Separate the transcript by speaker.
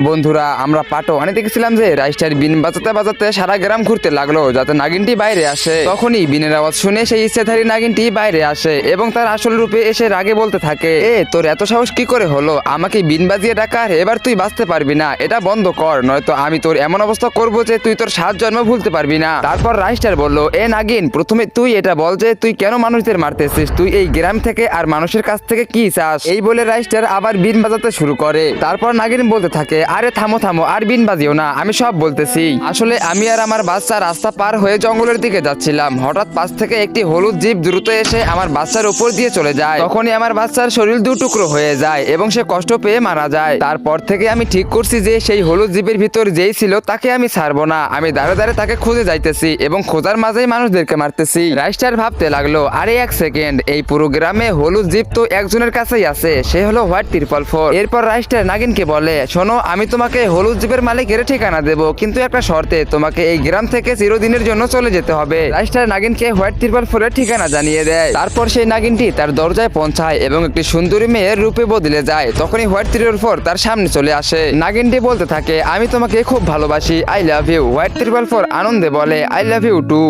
Speaker 1: বন্ধুরা আমরা পাটো অনেক দেখেছিলাম যে রাইস্টার বিন বাজাতে বাজাতে সারা গ্রাম ঘুরতে লাগলো যাতে নাগিনটি বাইরে আসে। তখনই বিনের আওয়াজ শুনে সেই ইচ্ছেধারী নাগিনটি বাইরে আসে এবং তার আসল রূপে এসে রাগে বলতে থাকে, তোর এত সাহস কি করে হলো আমাকে বিন বাজিয়ে ডাকার? এবার তুই বাঁচতে পারবি না, এটা বন্ধ কর, নয়তো আমি তোর এমন অবস্থা করবো যে তুই তোর 7 জন্ম ভুলতে পারবি না। তারপর রাইস্টার বলল, নাগিন, প্রথমে তুই এটা বল যে তুই কেন মানুষদের মারতেছিস, তুই এই গ্রাম থেকে আর মানুষের কাছ থেকে কি চাস? এই বলে রাইস্টার আবার বিন বাজাতে শুরু করে। তারপর নাগিন বলতে থাকে, আরে থামো থামো, আর বিন বাজিও না, আমি সব বলতেছি। আসলে আমি আর আমার বাচ্চা রাস্তা পার হয়ে জঙ্গলের দিকে যাচ্ছিলাম, হঠাৎ পাশ থেকে একটি হলুদ জীব দ্রুত এসে আমার বাচ্চার উপর দিয়ে চলে যায়। তখনই আমার বাচ্চার শরীর 2 টুকরো হয়ে যায় এবং সে কষ্ট পেয়ে মারা যায়। তারপর থেকে আমি ঠিক করছি যে সেই হলুদ জীবের ভিতর যেই ছিল তাকে আমি ছাড়বো না, আমি দাঁড়ে দাঁড়ে তাকে খুঁজে যাইতেছি এবং খোঁজার মাঝেই মানুষদেরকে মারতেছি। রাইস্টার ভাবতে লাগলো, আরে এক সেকেন্ড, এই পুরো গ্রামে হলুদ জীব তো একজনের কাছেই আছে, সে হলো হোয়াইট 444। এরপর রাইস্টার নাগিনকে বলে, শোনো, আমি তোমাকে হলুদ জীবের মালিকের ঠিকানা দেবো, কিন্তু একটা শর্তে, তোমাকে এই গ্রাম থেকে চিরদিনের জন্য চলে যেতে হবে। রাইস্টার নাগিনকে হোয়াইট 444 এর ঠিকানা জানিয়ে দেয়। তারপর সেই নাগিনটি তার দরজায় পৌঁছায় এবং একটি সুন্দরী মেয়ের রূপে বদলে যায়। তখনই হোয়াইট 444 তার সামনে চলে আসে। নাগিনটি বলতে থাকে, আমি তোমাকে খুব ভালোবাসি, আই লাভ ইউ। হোয়াইট 444 আনন্দে বলে, আই লাভ ইউ টু।